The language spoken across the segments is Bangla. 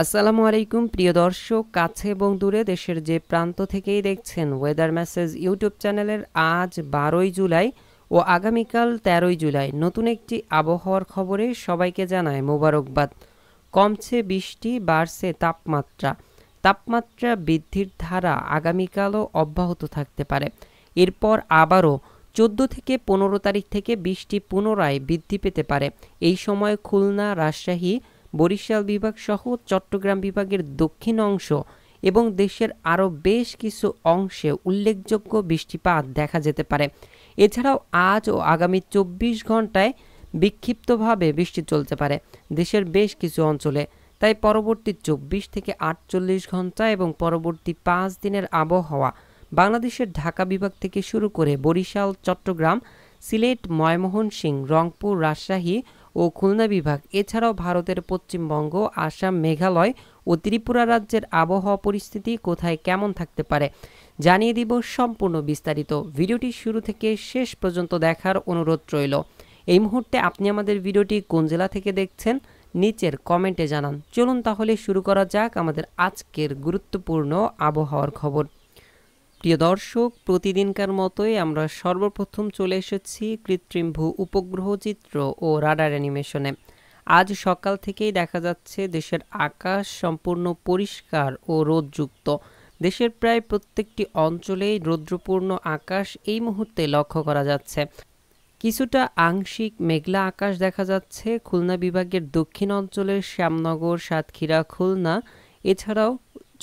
আসসালামু আলাইকুম প্রিয় দর্শক, কাছে এবং দূরে দেশের যে প্রান্ত থেকেই দেখছেন ওয়েদার মেসেজ ইউটিউব চ্যানেলের আজ 12ই জুলাই ও আগামীকাল 13ই জুলাই নতুন একটি আবহাওয়ার খবরে সবাইকে জানায় মোবারকবাদ। কমছে বৃষ্টি, বাড়ছে তাপমাত্রা। তাপমাত্রা বৃদ্ধির ধারা আগামীকালও অব্যাহত থাকতে পারে। এরপর আবারও 14 থেকে 15 তারিখ থেকে বৃষ্টি পুনরায় বৃদ্ধি পেতে পারে। এই সময় খুলনা, রাজশাহী, বরিশাল বিভাগ সহ চট্টগ্রাম বিভাগের দক্ষিণ অংশ এবং দেশের আরও বেশ কিছু অংশে উল্লেখযোগ্য বৃষ্টিপাত দেখা যেতে পারে। এছাড়াও আজ ও আগামী 24 ঘন্টায় বিক্ষিপ্তভাবে বৃষ্টি চলতে পারে দেশের বেশ কিছু অঞ্চলে। তাই পরবর্তী 24 থেকে 48 ঘন্টা এবং পরবর্তী 5 দিনের আবহাওয়া বাংলাদেশের ঢাকা বিভাগ থেকে শুরু করে বরিশাল, চট্টগ্রাম, সিলেট, ময়মনসিংহ, রংপুর, রাজশাহী ও খুলনা বিভাগ এছাড়াও ভারতের পশ্চিমবঙ্গ, আসাম, মেঘালয় ও ত্রিপুরা রাজ্যের আবহাওয়া পরিস্থিতি কোথায় কেমন থাকতে পারে জানিয়ে দিব সম্পূর্ণ বিস্তারিত। ভিডিওটি শুরু থেকে শেষ পর্যন্ত দেখার অনুরোধ রইল। এই মুহূর্তে আপনি আমাদের ভিডিওটি কোন জেলা থেকে দেখছেন নিচের কমেন্টে জানান। চলুন তাহলে শুরু করা যাক আমাদের আজকের গুরুত্বপূর্ণ আবহাওয়ার খবর। প্রিয় দর্শক, প্রতিদিনকার মতোই আমরা সর্বপ্রথম চলে এসেছি কৃত্রিম ভূ উপগ্রহ চিত্র ও রাডার অ্যানিমেশনে। আজ সকাল থেকেই দেখা যাচ্ছে দেশের আকাশ সম্পূর্ণ পরিষ্কার ও রোদযুক্ত। দেশের প্রায় প্রত্যেকটি অঞ্চলেই রৌদ্রপূর্ণ আকাশ এই মুহূর্তে লক্ষ্য করা যাচ্ছে। কিছুটা আংশিক মেঘলা আকাশ দেখা যাচ্ছে খুলনা বিভাগের দক্ষিণ অঞ্চলের শ্যামনগর, সাতক্ষীরা, খুলনা, এছাড়াও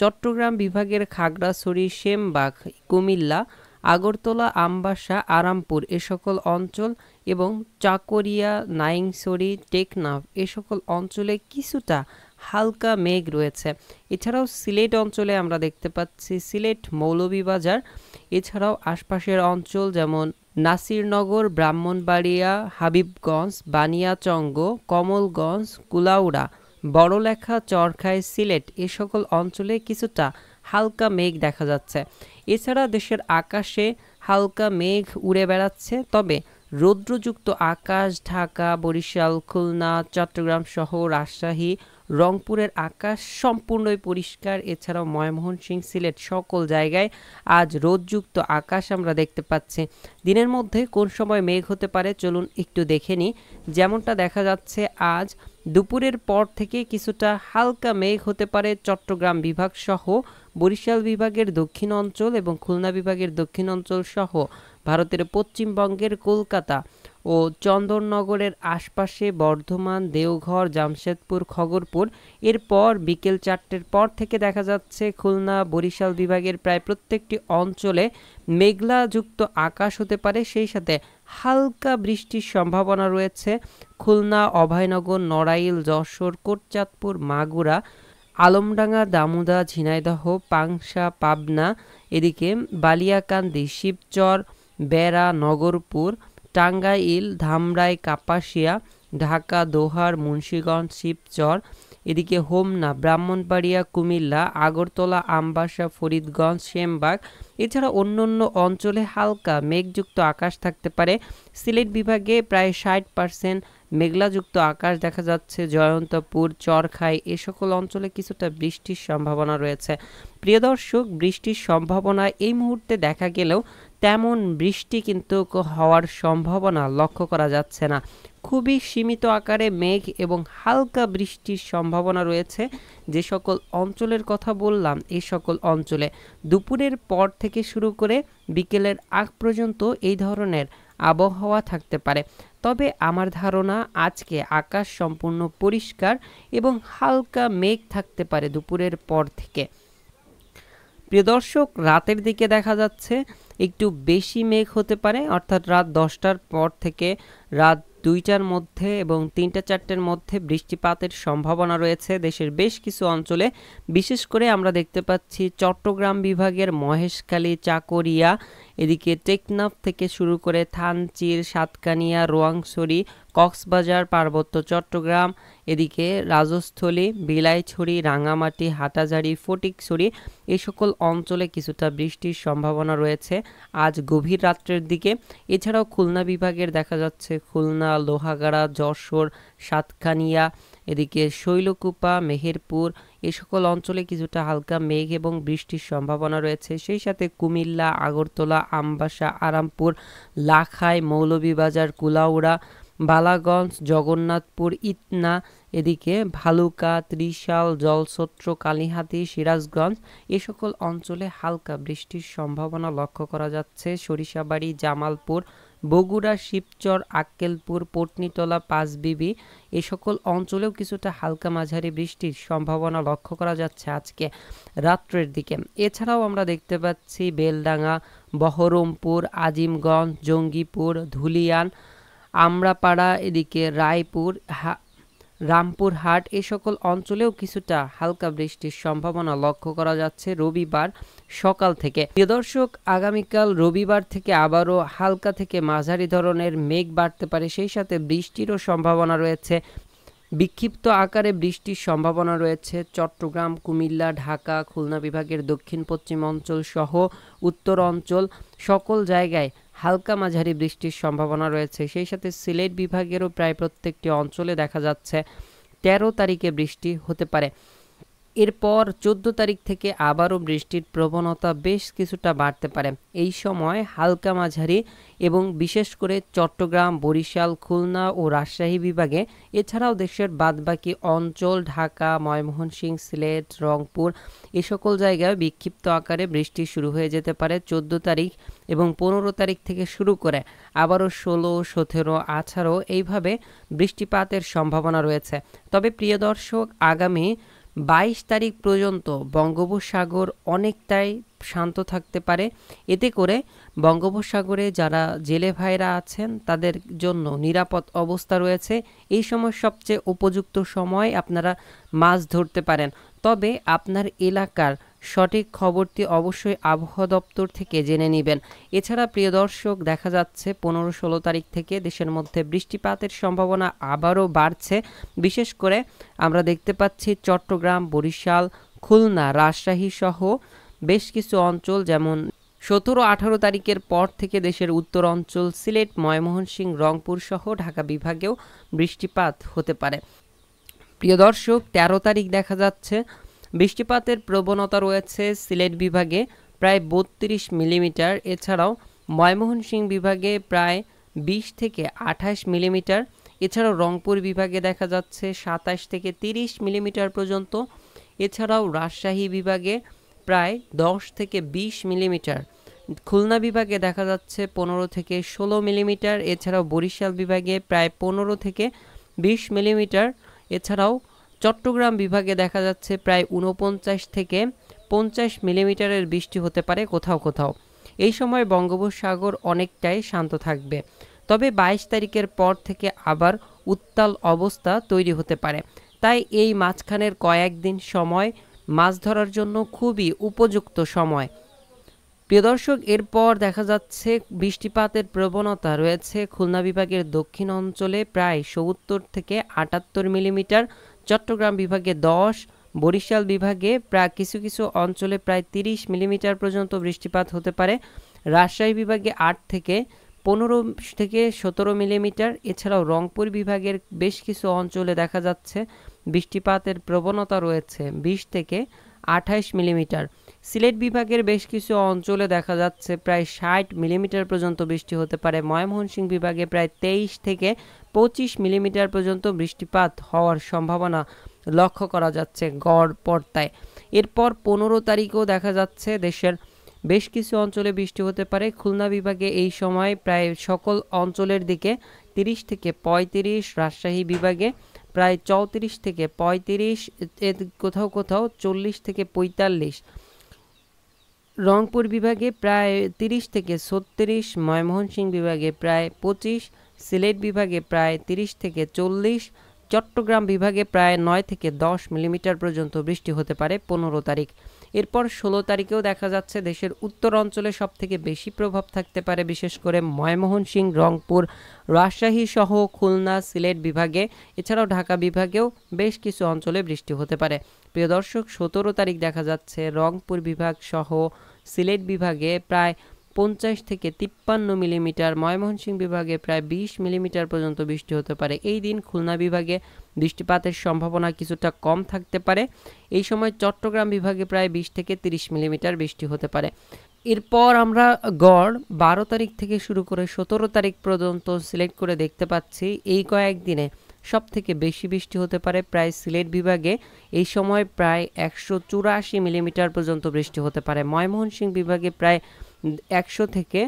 চট্টগ্রাম বিভাগের খাগড়াছড়ি, সেমবাগ, কুমিল্লা, আগরতলা, আমবাসা, আরামপুর এ সকল অঞ্চল এবং চাকরিয়া, নাইংছড়ি, টেকনাফ এ সকল অঞ্চলে কিছুটা হালকা মেঘ রয়েছে। এছাড়াও সিলেট অঞ্চলে আমরা দেখতে পাচ্ছি সিলেট, মৌলভীবাজার, এছাড়াও আশপাশের অঞ্চল যেমন নাসিরনগর, ব্রাহ্মণবাড়িয়া, হাবিবগঞ্জ, বানিয়াচঙ্গ, কমলগঞ্জ, কুলাউড়া, বড়লেখা, চরখাই, সিলেট এ সকল অঞ্চলে কিছুটা হালকা মেঘ দেখা যাচ্ছে। এছাড়া দেশের আকাশে হালকা মেঘ উড়ে বেড়াচ্ছে, তবে রৌদ্রযুক্ত আকাশ ঢাকা, বরিশাল, খুলনা, চট্টগ্রাম সহ রাজশাহী, রংপুরের আকাশ সম্পূর্ণই পরিষ্কার। এছাড়াও ময়মনসিংহ, সিলেট সকল জায়গায় আজ রোদযুক্ত আকাশ আমরা দেখতে পাচ্ছি। দিনের মধ্যে কোন সময় মেঘ হতে পারে চলুন একটু দেখে নিই। যেমনটা দেখা যাচ্ছে আজ দুপুরের পর থেকে কিছুটা হালকা মেঘ হতে পারে চট্টগ্রাম বিভাগ সহ বরিশাল বিভাগের দক্ষিণ অঞ্চল এবং খুলনা বিভাগের দক্ষিণ অঞ্চল সহ ভারতের পশ্চিমবঙ্গের কলকাতা ও চন্দননগরের আশপাশে, বর্ধমান, দেওঘর, জামশেদপুর, খগরপুর। এরপর বিকেল 4টের পর থেকে দেখা যাচ্ছে খুলনা, বরিশাল বিভাগের প্রায় প্রত্যেকটি অঞ্চলে মেঘলাযুক্ত আকাশ হতে পারে, সেই সাথে হালকা বৃষ্টির সম্ভাবনা রয়েছে খুলনা, অভয়নগর, নড়াইল, যশোর, কোটচাঁদপুর, মাগুরা, আলমডাঙ্গা, দামুদা, ঝিনাইদহ, পাংশা, পাবনা, এদিকে বালিয়াকান্দি, শিবচর, বেড়া, নগরপুর, টাঙ্গাইল, ধামরাই, কাপাসিয়া, ঢাকা, দোহার, মুন্সিগঞ্জ, শিবচর, এদিকে হোমনা, ব্রাহ্মণবাড়িয়া, কুমিল্লা, আগরতলা, আমবাসা, ফরিদগঞ্জ, সেমবাগ। এছাড়া অন্যান্য অঞ্চলে হালকা মেঘযুক্ত আকাশ থাকতে পারে। সিলেট বিভাগে প্রায় 60% মেঘলাযুক্ত আকাশ দেখা যাচ্ছে। জয়ন্তপুর, চরখাই এ সকল অঞ্চলে কিছুটা বৃষ্টির সম্ভাবনা রয়েছে। প্রিয় দর্শক, বৃষ্টির সম্ভাবনা এই মুহূর্তে দেখা গেলেও তেমন বৃষ্টি কিন্তু হওয়ার সম্ভাবনা লক্ষ্য করা যাচ্ছে না। খুবই সীমিত আকারে মেঘ এবং হালকা বৃষ্টির সম্ভাবনা রয়েছে যে সকল অঞ্চলের কথা বললাম। এই সকল অঞ্চলে দুপুরের পর থেকে শুরু করে বিকেলের আগ পর্যন্ত এই ধরনের আবহাওয়া থাকতে পারে। তবে আমার ধারণা আজকে আকাশ সম্পূর্ণ পরিষ্কার এবং হালকা মেঘ থাকতে পারে দুপুরের পর থেকে। প্রিয় দর্শক, রাতের দিকে দেখা যাচ্ছে একটু বেশি মেঘ হতে পারে, অর্থাৎ রাত 10টার পর থেকে রাত 2টার মধ্যে এবং 3-4টের মধ্যে বৃষ্টিপাতের সম্ভাবনা রয়েছে দেশের বেশ কিছু অঞ্চলে। বিশেষ করে আমরা দেখতে পাচ্ছি চট্টগ্রাম বিভাগের মহেশখালী, চাকরিয়া, এদিকে টেকনাফ থেকে শুরু করে থানচির, সাতকানিয়া, রোয়াংছড়ি, কক্সবাজার, পার্বত্য চট্টগ্রাম, এদিকে রাজস্থলী, বিলাইছড়ি, রাঙামাটি, হাটাজারি, ফটিকছড়ি এই সকল অঞ্চলে কিছুটা বৃষ্টির সম্ভাবনা রয়েছে আজ গভীর রাত্রের দিকে। এছাড়াও খুলনা বিভাগের দেখা যাচ্ছে খুলনা, লোহাগাড়া, যশোর, সাতখানিয়া, এদিকে শৈলকুপা, মেহেরপুর এ সকল অঞ্চলে কিছুটা হালকা মেঘ এবং বৃষ্টির সম্ভাবনা রয়েছে। সেই সাথে কুমিল্লা, আগরতলা, আমবাসা, আরামপুর, লাখাই, মৌলভীবাজার, কুলাউড়া, বালাগঞ্জ, জগন্নাথপুর, ইটনা, এদিকে ভালুকা, ত্রিশাল, জলছত্র, কালিহাতী, সিরাজগঞ্জ এ সকল অঞ্চলে হালকা বৃষ্টির সম্ভাবনা লক্ষ্য করা যাচ্ছে। সরিষাবাড়ি, জামালপুর, বগুড়া, শিবচর, আক্কেলপুর, পটনীতলা, পাঁচবিবি এ সকল অঞ্চলেও কিছুটা হালকা মাঝারি বৃষ্টির সম্ভাবনা লক্ষ্য করা যাচ্ছে আজকে রাত্রের দিকে। এছাড়াও আমরা দেখতে পাচ্ছি বেলডাঙ্গা, বহরমপুর, আজিমগঞ্জ, জঙ্গিপুর, ধুলিয়ান, আমরাপাড়া, এদিকে রায়পুর, রামপুরহাট এ সকল অঞ্চলেও কিছুটা হালকা বৃষ্টির সম্ভাবনা লক্ষ্য করা যাচ্ছে রবিবার সকাল থেকে। প্রিয় দর্শক, আগামীকাল রবিবার থেকে আবারও হালকা থেকে মাঝারি ধরনের মেঘ বাড়তে পারে, সেই সাথে বৃষ্টিরও সম্ভাবনা রয়েছে। বিক্ষিপ্ত আকারে বৃষ্টির সম্ভাবনা রয়েছে চট্টগ্রাম, কুমিল্লা, ঢাকা, খুলনা বিভাগের দক্ষিণ পশ্চিম অঞ্চল সহ উত্তর অঞ্চল সকল জায়গায় হালকা মাঝারি বৃষ্টির সম্ভাবনা রয়েছে। সেই সাথে সিলেট বিভাগেরও প্রায় প্রত্যেকটি অঞ্চলে দেখা যাচ্ছে 13 তারিখে বৃষ্টি হতে পারে। এরপর 14 তারিখ থেকে আবারও বৃষ্টির প্রবণতা বেশ কিছুটা বাড়তে পারে। এই সময় হালকা মাঝারি এবং বিশেষ করে চট্টগ্রাম, বরিশাল, খুলনা ও রাজশাহী বিভাগে, এছাড়াও দেশের বাদবাকি অঞ্চল ঢাকা, ময়মনসিংহ, সিলেট, রংপুর এ সকল জায়গায় বিক্ষিপ্ত আকারে বৃষ্টি শুরু হয়ে যেতে পারে 14 তারিখ এবং 15 তারিখ থেকে শুরু করে আবারও 16, 17, 18 এইভাবে বৃষ্টিপাতের সম্ভাবনা রয়েছে। তবে প্রিয় দর্শক, আগামী 22 তারিখ পর্যন্ত বঙ্গোপসাগর অনেকটাই শান্ত থাকতে পারে। এতে করে বঙ্গোপসাগরে যারা জেলে ভাইরা আছেন তাদের জন্য নিরাপদ অবস্থা রয়েছে। এই সময় সবচেয়ে উপযুক্ত সময় আপনারা মাছ ধরতে পারেন। তবে আপনার এলাকার সঠিক খবরটি অবশ্যই আবহাওয়া দপ্তর থেকে জেনে নেবেন। এছাড়া প্রিয় দর্শক, দেখা যাচ্ছে 15-16 তারিখ থেকে দেশের মধ্যে বৃষ্টিপাতের সম্ভাবনা আবারও বাড়ছে। বিশেষ করে আমরা দেখতে পাচ্ছি চট্টগ্রাম, বরিশাল, খুলনা, রাজশাহী সহ বেশ কিছু অঞ্চল, যেমন 17-18 তারিখের পর থেকে দেশের উত্তর অঞ্চল, সিলেট, ময়মনসিংহ, রংপুর সহ ঢাকা বিভাগেও বৃষ্টিপাত হতে পারে। প্রিয় দর্শক, 13 তারিখ দেখা যাচ্ছে বৃষ্টিপাতের প্রবণতা রয়েছে সিলেট বিভাগে প্রায় 32 মিলিমিটার, এছাড়াও ময়মনসিংহ বিভাগে প্রায় 20 থেকে 28 মিলিমিটার, এছাড়াও রংপুর বিভাগে দেখা যাচ্ছে 27 থেকে 30 মিলিমিটার পর্যন্ত, এছাড়াও রাজশাহী বিভাগে প্রায় 10 থেকে 20 মিলিমিটার, খুলনা বিভাগে দেখা যাচ্ছে 15 থেকে 16 মিলিমিটার, এছাড়াও বরিশাল বিভাগে প্রায় 15 থেকে 20 মিলিমিটার, এছাড়াও চট্টগ্রাম বিভাগে দেখা যাচ্ছে প্রায় 49 থেকে 50 মিলিমিটারের বৃষ্টি হতে পারে কোথাও কোথাও। এই সময় বঙ্গোপসাগর অনেকটাই শান্ত থাকবে। তবে 22 তারিখের পর থেকে আবার উত্তাল অবস্থা তৈরি হতে পারে। তাই এই মাঝখানের কয়েকদিন সময় মাছ ধরার জন্য খুবই উপযুক্ত সময়। প্রিয় দর্শক, এরপর দেখা যাচ্ছে বৃষ্টিপাতের প্রবণতা রয়েছে খুলনা বিভাগের দক্ষিণ অঞ্চলে প্রায় 70 থেকে 78 মিলিমিটার, চট্টগ্রাম বিভাগে 10, বরিশাল বিভাগে প্রায় কিছু কিছু অঞ্চলে প্রায় 30 মিলিমিটার পর্যন্ত বৃষ্টিপাত হতে পারে, রাজশাহী বিভাগে 8 থেকে 15 থেকে 17 মিলিমিটার, এছাড়াও রংপুর বিভাগের বেশ কিছু অঞ্চলে দেখা যাচ্ছে বৃষ্টিপাতের প্রবণতা রয়েছে 20 থেকে 28 মিলিমিটার। সিলেট বিভাগের বেশ কিছু অঞ্চলে দেখা যাচ্ছে প্রায় 60 মিলিমিটার পর্যন্ত বৃষ্টি হতে পারে। ময়মনসিংহ বিভাগে প্রায় 23 থেকে 25 মিলিমিটার পর্যন্ত বৃষ্টিপাত হওয়ার সম্ভাবনা লক্ষ্য করা যাচ্ছে গড় পর্তায়। এরপর 15 তারিখেও দেখা যাচ্ছে দেশের বেশ কিছু অঞ্চলে বৃষ্টি হতে পারে। খুলনা বিভাগে এই সময় প্রায় সকল অঞ্চলের দিকে 30 থেকে 35, রাজশাহী বিভাগে প্রায় 34 থেকে 35, কোথাও কোথাও 40 থেকে 45, রংপুর বিভাগে প্রায় 30 থেকে 36, ময়মনসিংহ বিভাগে প্রায় 25, সিলেট বিভাগে প্রায় 30 থেকে 40, চট্টগ্রাম বিভাগে প্রায় 9 থেকে 10 মিলিমিটার পর্যন্ত বৃষ্টি হতে পারে 15 তারিখ। এরপর 16 তারিখেও দেখা যাচ্ছে দেশের উত্তর অঞ্চলে সবথেকে বেশি প্রভাব থাকতে পারে, বিশেষ করে ময়মনসিংহ, রংপুর, রাজশাহী সহ খুলনা, সিলেট বিভাগে, এছাড়াও ঢাকা বিভাগেও বেশ কিছু অঞ্চলে বৃষ্টি হতে পারে। প্রিয় দর্শক, 17 তারিখ দেখা যাচ্ছে রংপুর বিভাগ সহ সিলেট বিভাগে প্রায় 50 থেকে 53 মিলিমিটার, ময়মনসিংহ বিভাগে প্রায় 20 মিলিমিটার পর্যন্ত বৃষ্টি হতে পারে। এই দিন খুলনা বিভাগে বৃষ্টিপাতের সম্ভাবনা কিছুটা কম থাকতে পারে। এই সময় চট্টগ্রাম বিভাগে প্রায় 20 থেকে 30 মিলিমিটার বৃষ্টি হতে পারে। এরপর আমরা গড় 12 তারিখ থেকে শুরু করে 17 তারিখ পর্যন্ত সিলেক্ট করে দেখতে পাচ্ছি। এই কয়েকদিনে সব থেকে বেশি বৃষ্টি হতে পারে প্রায় সিলেট বিভাগে। এই সময় প্রায় 184 মিলিমিটার পর্যন্ত বৃষ্টি হতে পারে। ময়মনসিংহ বিভাগে প্রায় 100 থেকে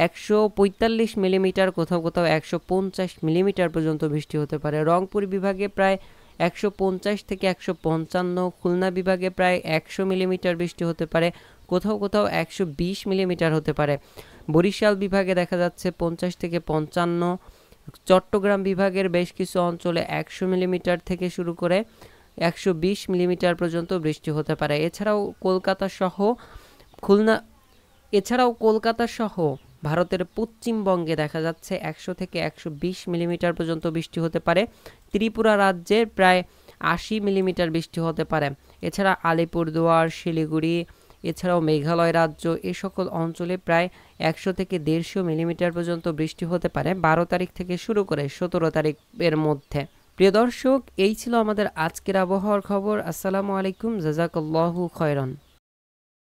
145 মিলিমিটার, কোথাও কোথাও 150 মিলিমিটার পর্যন্ত বৃষ্টি হতে পারে। রংপুর বিভাগে প্রায় 150 থেকে 155, খুলনা বিভাগে প্রায় 100 মিলিমিটার বৃষ্টি হতে পারে, কোথাও কোথাও 120 মিলিমিটার হতে পারে। বরিশাল বিভাগে দেখা যাচ্ছে 50 থেকে 55, চট্টগ্রাম বিভাগের বেশ কিছু অঞ্চলে 100 মিলিমিটার থেকে শুরু করে 120 মিলিমিটার পর্যন্ত বৃষ্টি হতে পারে। এছাড়াও কলকাতা সহ ভারতের পশ্চিমবঙ্গে দেখা যাচ্ছে 100 থেকে 120 মিলিমিটার পর্যন্ত বৃষ্টি হতে পারে। ত্রিপুরা রাজ্যে প্রায় 80 মিলিমিটার বৃষ্টি হতে পারে। এছাড়া আলিপুরদুয়ার, শিলিগুড়ি, এছাড়াও মেঘালয় রাজ্য, এ সকল অঞ্চলে প্রায় 100 থেকে 150 মিলিমিটার পর্যন্ত বৃষ্টি হতে পারে 12 তারিখ থেকে শুরু করে 17 তারিখের মধ্যে। প্রিয় দর্শক, এই ছিল আমাদের আজকের আবহাওয়ার খবর। আসসালামু আলাইকুম, জাযাকাল্লাহু খায়রান।